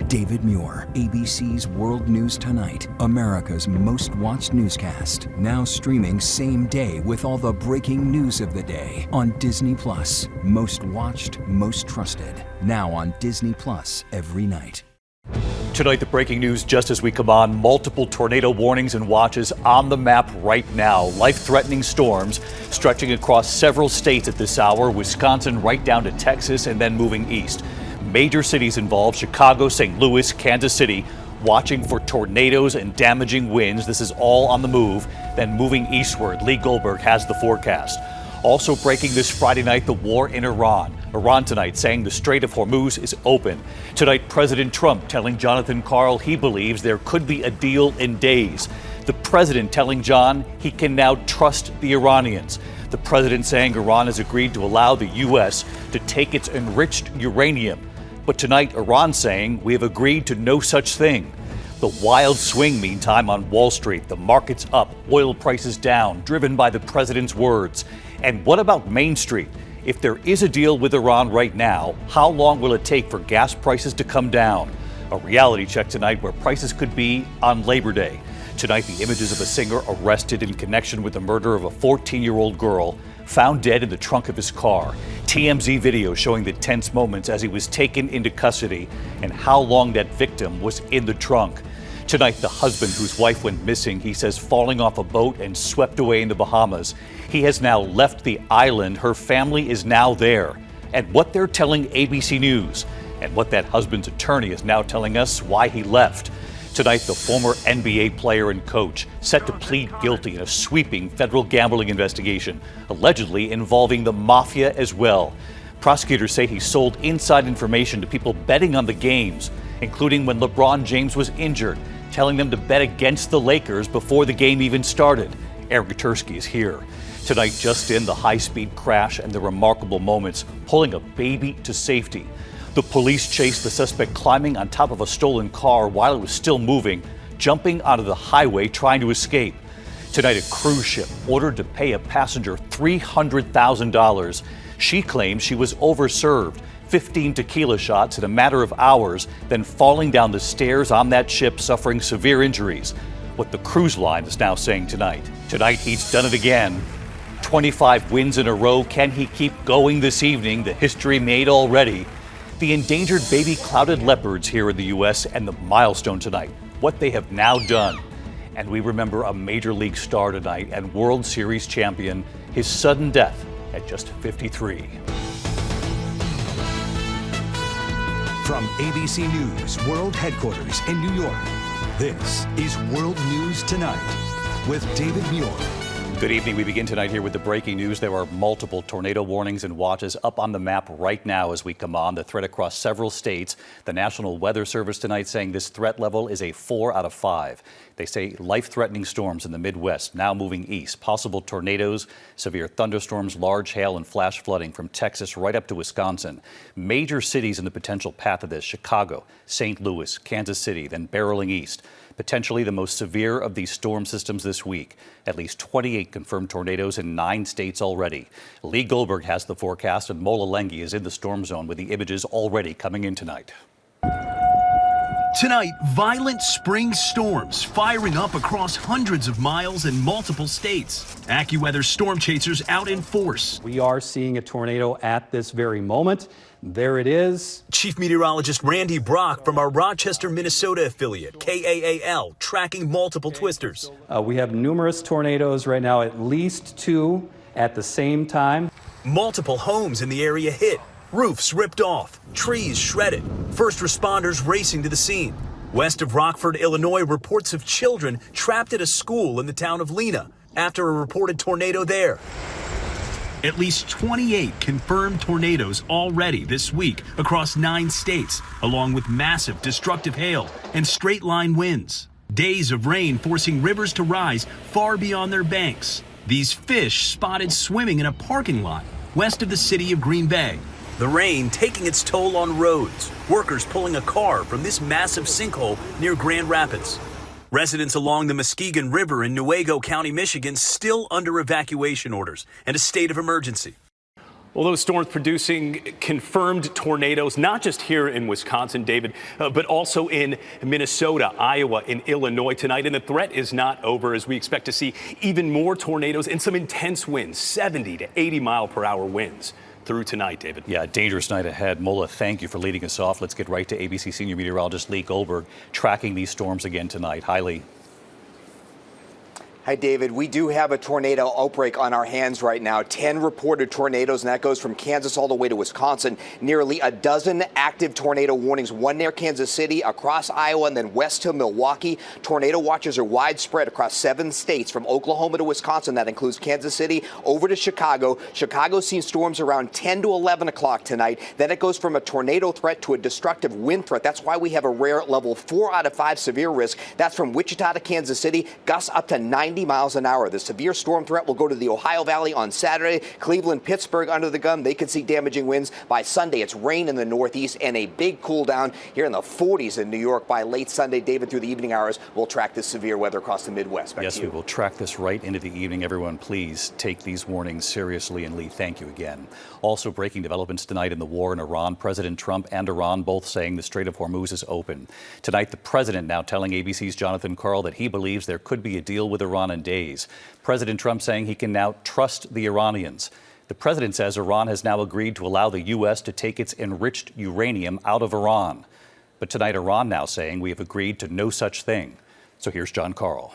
David Muir, ABC's World News Tonight, America's most watched newscast. Now streaming same day with all the breaking news of the day on Disney+. Most watched, most trusted. Now on Disney+ every night. Tonight, the breaking news just as we come on. Multiple tornado warnings and watches on the map right now. Life-threatening storms stretching across several states at this hour. Wisconsin right down to Texas and then moving east. Major cities involved: Chicago, St. Louis, Kansas City, watching for tornadoes and damaging winds. This is all on the move, then moving eastward. Lee Goldberg has the forecast. Also breaking this Friday night, the war in Iran. Iran tonight saying the Strait of Hormuz is open. Tonight, President Trump telling Jon Karl he believes there could be a deal in days. The president telling John he can now trust the Iranians. The president saying Iran has agreed to allow the U.S. to take its enriched uranium. But tonight, Iran saying we have agreed to no such thing. The wild swing, meantime, on Wall Street. The market's up, oil prices down, driven by the president's words. And what about Main Street? If there is a deal with Iran right now, how long will it take for gas prices to come down? A reality check tonight where prices could be on Labor Day. Tonight, the images of a singer arrested in connection with the murder of a 14-year-old girl found dead in the trunk of his car. TMZ video showing the tense moments as he was taken into custody and how long that victim was in the trunk. Tonight, the husband whose wife went missing, he says, falling off a boat and swept away in the Bahamas. He has now left the island. Her family is now there. And what they're telling ABC News, and what that husband's attorney is now telling us why he left. Tonight, the former NBA player and coach set to plead guilty in a sweeping federal gambling investigation, allegedly involving the mafia as well. Prosecutors say he sold inside information to people betting on the games, including when LeBron James was injured, telling them to bet against the Lakers before the game even started. Eric Gutersky is here. Tonight, just in, the high-speed crash and the remarkable moments pulling a baby to safety. The police chased the suspect climbing on top of a stolen car while it was still moving, jumping onto the highway trying to escape. Tonight, a cruise ship ordered to pay a passenger $300,000. She claims she was overserved, 15 tequila shots in a matter of hours, then falling down the stairs on that ship, suffering severe injuries. What the cruise line is now saying tonight. Tonight, he's done it again. 25 wins in a row. Can he keep going this evening? The history made already. The endangered baby clouded leopards here in the U.S. and the milestone tonight, what they have now done. And we remember a Major League star tonight and World Series champion, his sudden death at just 53. From ABC News World Headquarters in New York, this is World News Tonight with David Muir. Good evening. We begin tonight here with the breaking news. There are multiple tornado warnings and watches up on the map right now as we come on. The threat across several states. The National Weather Service tonight saying this threat level is a 4 out of 5. They say life-threatening storms in the Midwest now moving east. Possible tornadoes, severe thunderstorms, large hail and flash flooding from Texas right up to Wisconsin. Major cities in the potential path of this: Chicago, St. Louis, Kansas City, then barreling east. Potentially the most severe of these storm systems this week. At least 28 confirmed tornadoes in 9 states already. Lee Goldberg has the forecast, and Mola Lenghi is in the storm zone with the images already coming in tonight. Tonight, violent spring storms firing up across hundreds of miles in multiple states. AccuWeather storm chasers out in force. We are seeing a tornado at this very moment. There it is. Chief Meteorologist Randy Brock from our Rochester, Minnesota affiliate, KAAL, tracking multiple twisters. We have numerous tornadoes right now, at least 2 at the same time. Multiple homes in the area hit. Roofs ripped off, trees shredded, first responders racing to the scene. West of Rockford, Illinois, reports of children trapped at a school in the town of Lena after a reported tornado there. At least 28 confirmed tornadoes already this week across 9 states, along with massive destructive hail and straight-line winds. Days of rain forcing rivers to rise far beyond their banks. These fish spotted swimming in a parking lot west of the city of Green Bay. The rain taking its toll on roads. Workers pulling a car from this massive sinkhole near Grand Rapids. Residents along the Muskegon River in Newaygo County, Michigan, still under evacuation orders and a state of emergency. Well, those storms producing confirmed tornadoes, not just here in Wisconsin, David, but also in Minnesota, Iowa, and Illinois tonight. And the threat is not over, as we expect to see even more tornadoes and some intense winds, 70 to 80 mile per hour winds through tonight, David. Yeah, dangerous night ahead. Mola, thank you for leading us off. Let's get right to ABC senior meteorologist Lee Goldberg tracking these storms again tonight. Hi, Lee. Hi, David. We do have a tornado outbreak on our hands right now. 10 reported tornadoes, and that goes from Kansas all the way to Wisconsin. Nearly a dozen active tornado warnings, one near Kansas City, across Iowa, and then west to Milwaukee. Tornado watches are widespread across 7 states, from Oklahoma to Wisconsin. That includes Kansas City over to Chicago. Chicago's seen storms around 10 to 11 o'clock tonight. Then it goes from a tornado threat to a destructive wind threat. That's why we have a rare level 4 out of 5 severe risk. That's from Wichita to Kansas City, gusts up to 90 miles an hour. The severe storm threat will go to the Ohio Valley on Saturday. Cleveland, Pittsburgh under the gun. They could see damaging winds. By Sunday, it's rain in the Northeast and a big cool down here in the 40s in New York by late Sunday. David, through the evening hours, we'll track this severe weather across the Midwest. Back yes, to you. We will track this right into the evening. Everyone, please take these warnings seriously. And Lee, thank you again. Also breaking developments tonight in the war in Iran. President Trump and Iran both saying the Strait of Hormuz is open. Tonight, the president now telling ABC's Jon Karl that he believes there could be a deal with Iran in days. President Trump saying he can now trust the Iranians. The president says Iran has now agreed to allow the U.S. to take its enriched uranium out of Iran. But tonight, Iran now saying we have agreed to no such thing. So here's Jon Karl.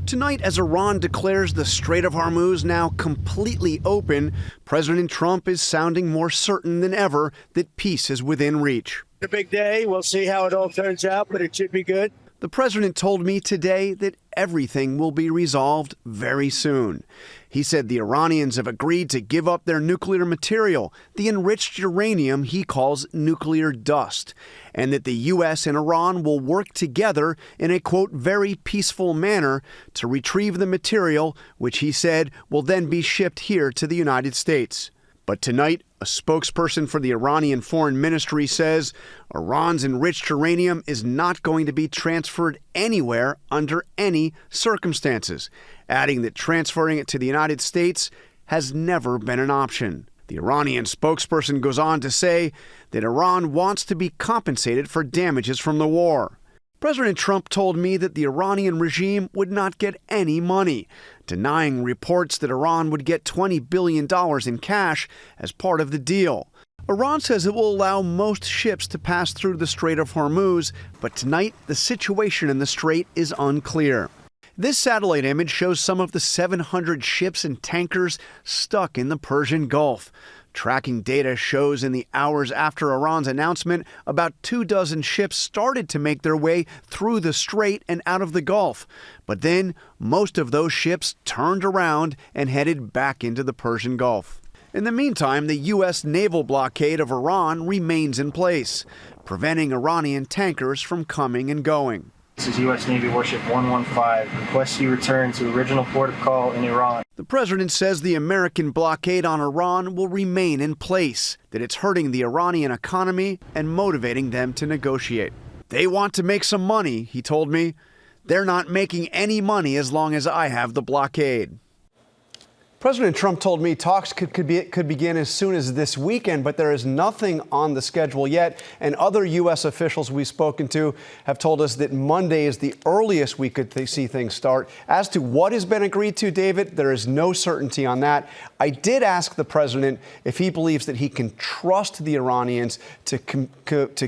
Tonight, as Iran declares the Strait of Hormuz now completely open, President Trump is sounding more certain than ever that peace is within reach. A big day. We'll see how it all turns out, but it should be good. The president told me today that everything will be resolved very soon. He said the Iranians have agreed to give up their nuclear material, the enriched uranium he calls nuclear dust, and that the U.S. and Iran will work together in a, quote, very peaceful manner to retrieve the material, which he said will then be shipped here to the United States. But tonight, a spokesperson for the Iranian Foreign Ministry says Iran's enriched uranium is not going to be transferred anywhere under any circumstances, adding that transferring it to the United States has never been an option. The Iranian spokesperson goes on to say that Iran wants to be compensated for damages from the war. President Trump told me that the Iranian regime would not get any money, denying reports that Iran would get $20 billion in cash as part of the deal. Iran says it will allow most ships to pass through the Strait of Hormuz, but tonight the situation in the strait is unclear. This satellite image shows some of the 700 ships and tankers stuck in the Persian Gulf. Tracking data shows in the hours after Iran's announcement, about 24 ships started to make their way through the strait and out of the Gulf. But then most of those ships turned around and headed back into the Persian Gulf. In the meantime, the U.S. naval blockade of Iran remains in place, preventing Iranian tankers from coming and going. This is U.S. Navy Warship 115. Request you return to original port of call in Iran. The president says the American blockade on Iran will remain in place, that it's hurting the Iranian economy and motivating them to negotiate. They want to make some money, he told me. They're not making any money as long as I have the blockade. President Trump told me talks could begin as soon as this weekend, but there is nothing on the schedule yet. And other U.S. officials we've spoken to have told us that Monday is the earliest we could see things start. As to what has been agreed to, David, there is no certainty on that. I did ask the president if he believes that he can trust the Iranians to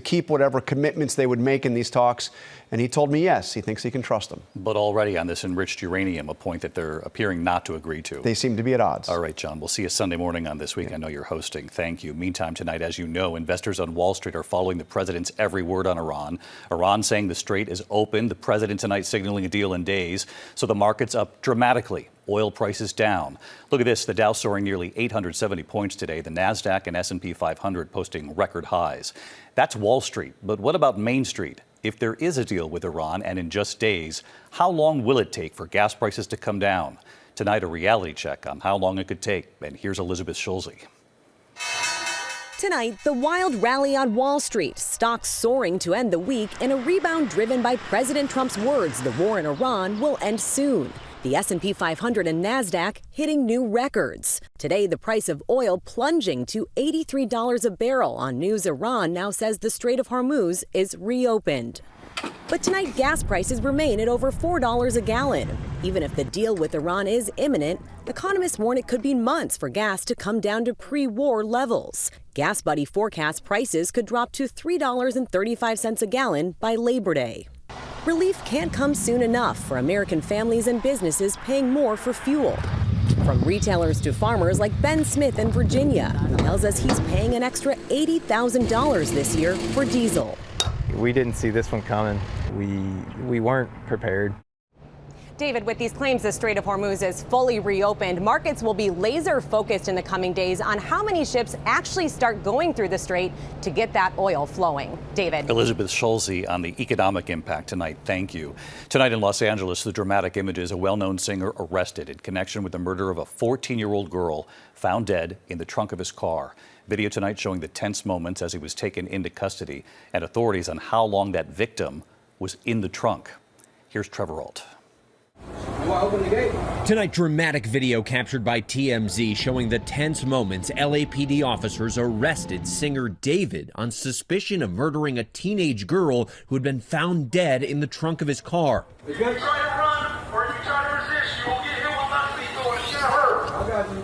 keep whatever commitments they would make in these talks. And he told me, yes, he thinks he can trust them. But already on this enriched uranium, a point that they're appearing not to agree to. They seem to be at odds. All right, John, we'll see you Sunday morning on This Week. I know you're hosting. Thank you. Meantime, tonight, as you know, investors on Wall Street are following the president's every word on Iran. Iran saying the strait is open. The president tonight signaling a deal in days. So the market's up dramatically. Oil prices down. Look at this. The Dow soaring nearly 870 points today. The NASDAQ and S&P 500 posting record highs. That's Wall Street. But what about Main Street? If there is a deal with Iran and in just days, how long will it take for gas prices to come down? Tonight, a reality check on how long it could take. And here's Elizabeth Schulze. Tonight, the wild rally on Wall Street, stocks soaring to end the week in a rebound driven by President Trump's words the war in Iran will end soon. The S&P 500 and NASDAQ hitting new records. Today, the price of oil plunging to $83 a barrel on news Iran now says the Strait of Hormuz is reopened. But tonight, gas prices remain at over $4 a gallon. Even if the deal with Iran is imminent, economists warn it could be months for gas to come down to pre-war levels. Gas Buddy forecasts prices could drop to $3.35 a gallon by Labor Day. Relief can't come soon enough for American families and businesses paying more for fuel. From retailers to farmers like Ben Smith in Virginia, who tells us he's paying an extra $80,000 this year for diesel. We didn't see this one coming. We weren't prepared. David, with these claims the Strait of Hormuz is fully reopened, markets will be laser focused in the coming days on how many ships actually start going through the strait to get that oil flowing. David. Elizabeth Schulze on the economic impact tonight. Thank you. Tonight in Los Angeles, the dramatic images, a well-known singer arrested in connection with the murder of a 14-year-old girl found dead in the trunk of his car. Video tonight showing the tense moments as he was taken into custody and authorities on how long that victim was in the trunk. Here's Trevor Ault. Tonight, dramatic video captured by TMZ showing the tense moments LAPD officers arrested singer David on suspicion of murdering a teenage girl who had been found dead in the trunk of his car. If you try to run or you try to resist, you will get hit with my lethal and get hurt. I got you.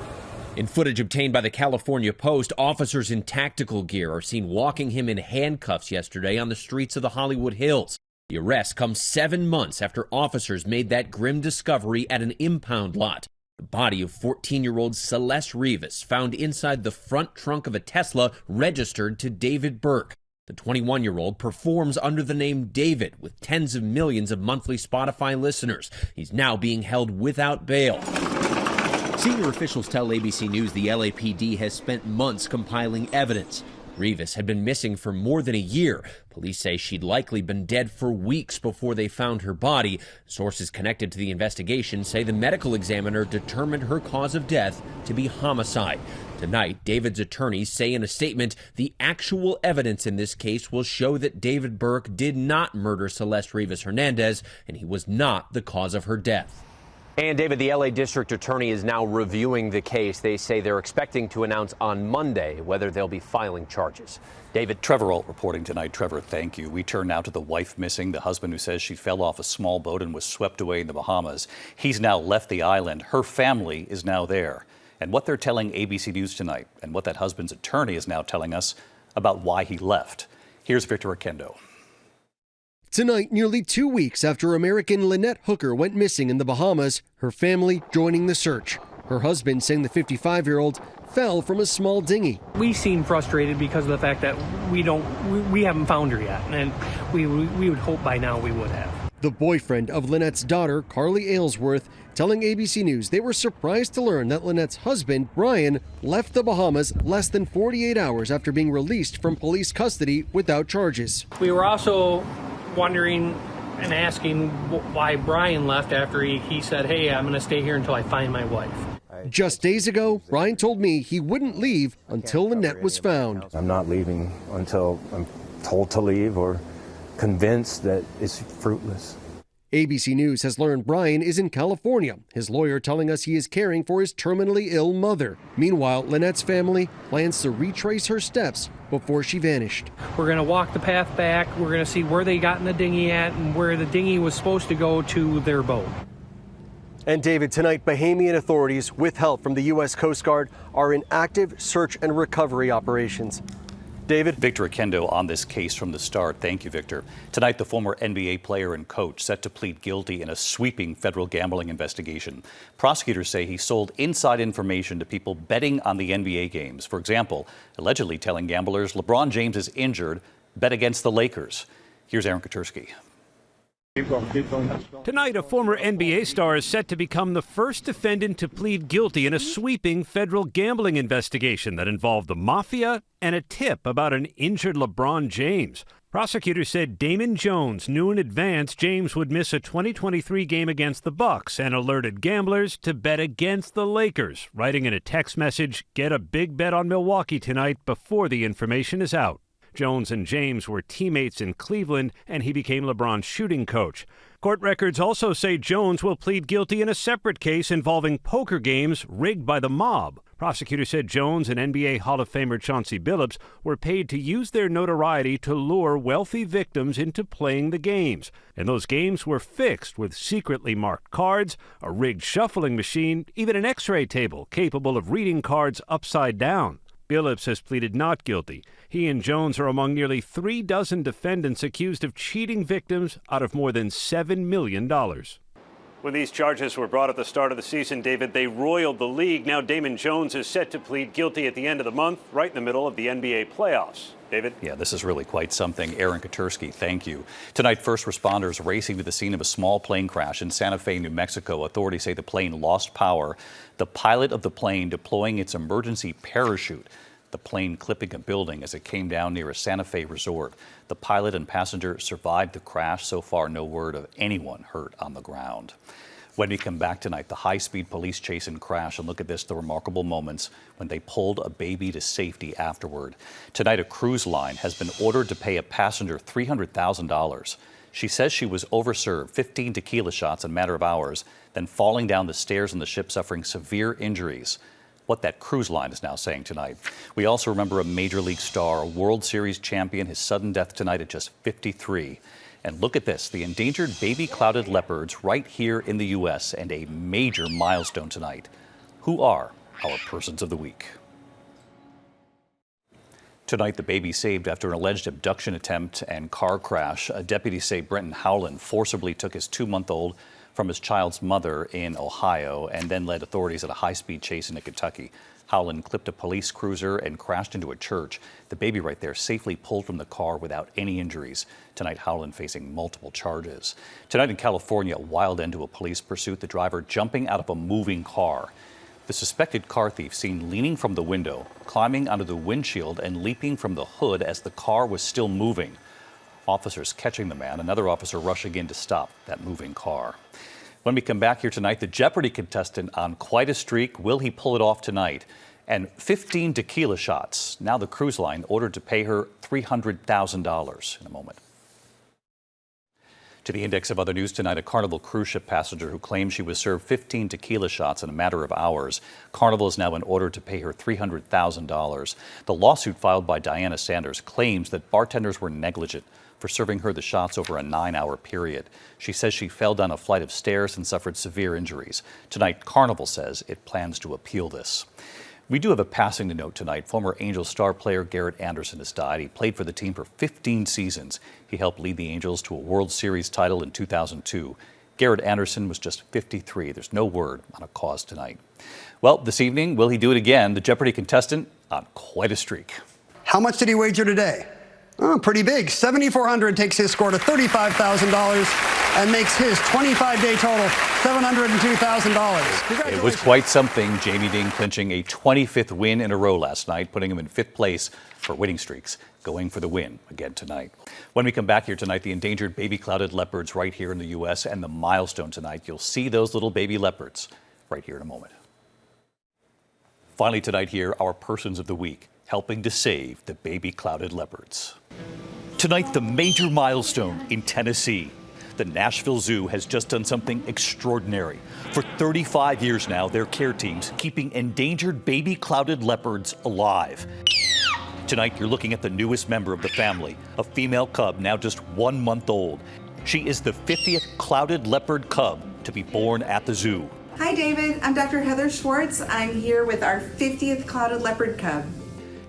In footage obtained by the California Post, officers in tactical gear are seen walking him in handcuffs yesterday on the streets of the Hollywood Hills. The arrest comes 7 months after officers made that grim discovery at an impound lot. The body of 14-year-old Celeste Rivas found inside the front trunk of a Tesla registered to David Burke. The 21-year-old performs under the name David with tens of millions of monthly Spotify listeners. He's now being held without bail. Senior officials tell ABC News the LAPD has spent months compiling evidence. Rivas had been missing for more than a year. Police say she'd likely been dead for weeks before they found her body. Sources connected to the investigation say the medical examiner determined her cause of death to be homicide. Tonight, David's attorneys say in a statement the actual evidence in this case will show that David Burke did not murder Celeste Rivas Hernandez, and he was not the cause of her death. And David, the LA District Attorney is now reviewing the case. They say they're expecting to announce on Monday whether they'll be filing charges. David. Trevor Ault reporting tonight. Trevor, thank you. We turn now to the wife missing, the husband who says she fell off a small boat and was swept away in the Bahamas. He's now left the island. Her family is now there. And what they're telling ABC News tonight and what that husband's attorney is now telling us about why he left. Here's Victor Oquendo. Tonight, nearly 2 weeks after American Lynette Hooker went missing in the Bahamas, her family joining the search. Her husband saying the 55-year-old fell from a small dinghy. We seem frustrated because of the fact that we haven't found her yet, and we would hope by now we would have. The boyfriend of Lynette's daughter, Carly Aylesworth, telling ABC News they were surprised to learn that Lynette's husband, Brian, left the Bahamas less than 48 hours after being released from police custody without charges. We were also wondering and asking why Brian left after he said, hey, I'm going to stay here until I find my wife. Just days ago, Brian told me he wouldn't leave until Lynette was found. I'm not leaving until I'm told to leave or convinced that it's fruitless. ABC News has learned Brian is in California, his lawyer telling us he is caring for his terminally ill mother. Meanwhile, Lynette's family plans to retrace her steps before she vanished. We're going to walk the path back. We're going to see where they got in the dinghy at and where the dinghy was supposed to go to their boat. And David, tonight, Bahamian authorities, with help from the U.S. Coast Guard, are in active search and recovery operations. David. Victor Oquendo on this case from the start. Thank you, Victor. Tonight, the former NBA player and coach set to plead guilty in a sweeping federal gambling investigation. Prosecutors say he sold inside information to people betting on the NBA games. For example, allegedly telling gamblers LeBron James is injured, bet against the Lakers. Here's Aaron Katursky. Tonight, a former NBA star is set to become the first defendant to plead guilty in a sweeping federal gambling investigation that involved the mafia and a tip about an injured LeBron James. Prosecutors said Damon Jones knew in advance James would miss a 2023 game against the Bucks and alerted gamblers to bet against the Lakers, writing in a text message, "Get a big bet on Milwaukee tonight," before the information is out. Jones and James were teammates in Cleveland, and he became LeBron's shooting coach. Court records also say Jones will plead guilty in a separate case involving poker games rigged by the mob. Prosecutors said Jones and NBA Hall of Famer Chauncey Billups were paid to use their notoriety to lure wealthy victims into playing the games. And those games were fixed with secretly marked cards, a rigged shuffling machine, even an x-ray table capable of reading cards upside down. Billups has pleaded not guilty. He and Jones are among nearly 36 defendants accused of cheating victims out of more than $7 million. When these charges were brought at the start of the season, David, they roiled the league. Now Damon Jones is set to plead guilty at the end of the month, right in the middle of the NBA playoffs. David? Yeah, this is really quite something. Aaron Katursky, thank you. Tonight, first responders racing to the scene of a small plane crash in Santa Fe, New Mexico. Authorities say the plane lost power. The pilot of the plane deploying its emergency parachute. The plane clipping a building as it came down near a Santa Fe resort. The pilot and passenger survived the crash. So far, no word of anyone hurt on the ground. When we come back tonight, the high-speed police chase and crash. And look at this, the remarkable moments when they pulled a baby to safety afterward. Tonight, a cruise line has been ordered to pay a passenger $300,000. She says she was overserved, 15 tequila shots in a matter of hours, then falling down the stairs on the ship suffering severe injuries. What that cruise line is now saying tonight. We also remember a Major League star, a World Series champion, his sudden death tonight at just 53. And look at this, the endangered baby clouded leopards right here in the U.S. and a major milestone tonight. Who are our persons of the week? Tonight, the baby saved after an alleged abduction attempt and car crash. Deputies say Brenton Howland forcibly took his 2-month-old from his child's mother in Ohio and then led authorities at a high-speed chase into Kentucky. Howland clipped a police cruiser and crashed into a church. The baby right there safely pulled from the car without any injuries. Tonight, Howland facing multiple charges. Tonight in California, a wild end to a police pursuit, the driver jumping out of a moving car. The suspected car thief seen leaning from the window, climbing onto the windshield and leaping from the hood as the car was still moving. Officers catching the man, another officer rushing in to stop that moving car. When we come back here tonight, the Jeopardy contestant on quite a streak. Will he pull it off tonight? And 15 tequila shots. Now the cruise line ordered to pay her $300,000 in a moment. To the index of other news tonight, a Carnival cruise ship passenger who claims she was served 15 tequila shots in a matter of hours. Carnival is now in order to pay her $300,000. The lawsuit filed by Diana Sanders claims that bartenders were negligent for serving her the shots over a 9-hour period. She says she fell down a flight of stairs and suffered severe injuries. Tonight, Carnival says it plans to appeal this. We do have a passing to note tonight. Former Angels star player Garret Anderson has died. He played for the team for 15 seasons. He helped lead the Angels to a World Series title in 2002. Garret Anderson was just 53. There's no word on a cause tonight. Well, this evening, will he do it again? The Jeopardy contestant on quite a streak. How much did he wager today? Oh, pretty big. $7,400 takes his score to $35,000 and makes his 25-day total $702,000. It was quite something. Jamie Ding clinching a 25th win in a row last night, putting him in 5th place for winning streaks, going for the win again tonight. When we come back here tonight, the endangered baby clouded leopards right here in the U.S. and the milestone tonight. You'll see those little baby leopards right here in a moment. Finally tonight here, our persons of the week, helping to save the baby clouded leopards. Tonight, the major milestone in Tennessee. The Nashville Zoo has just done something extraordinary. For 35 years now, their care teams keeping endangered baby clouded leopards alive. Tonight, you're looking at the newest member of the family, a female cub now just 1 month old. She is the 50th clouded leopard cub to be born at the zoo. Hi, David. I'm Dr. Heather Schwartz. I'm here with our 50th clouded leopard cub.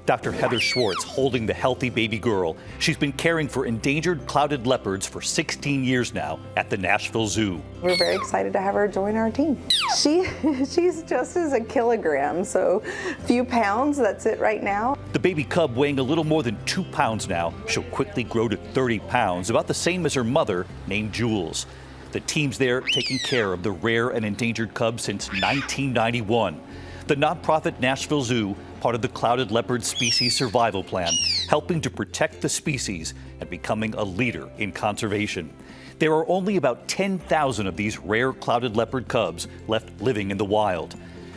Dr. Heather Schwartz holding the healthy baby girl. She's been caring for endangered clouded leopards for 16 years now at the Nashville Zoo. We're very excited to have her join our team. She's just as a kilogram, so a few pounds, that's it right now. The baby cub weighing a little more than 2 pounds now. She'll quickly grow to 30 pounds, about the same as her mother, named Jules. The team's there taking care of the rare and endangered cubs since 1991. The nonprofit Nashville Zoo, part of the Clouded Leopard Species Survival Plan, helping to protect the species and becoming a leader in conservation. There are only about 10,000 of these rare clouded leopard cubs left living in the wild.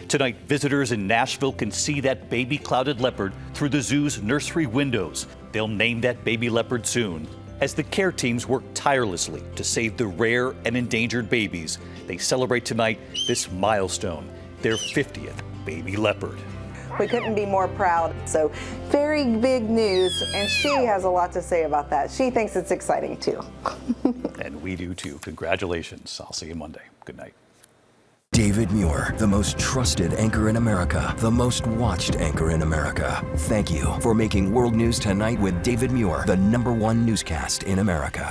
Tonight, visitors in Nashville can see that baby clouded leopard through the zoo's nursery windows. They'll name that baby leopard soon. As the care teams work tirelessly to save the rare and endangered babies, they celebrate tonight this milestone, their 50th baby leopard. We couldn't be more proud. So very big news, and she has a lot to say about that. She thinks it's exciting too. And we do too. Congratulations. I'll see you Monday. Good night. David Muir, the most trusted anchor in America, the most watched anchor in America. Thank you for making World News Tonight with David Muir the #1 newscast in America.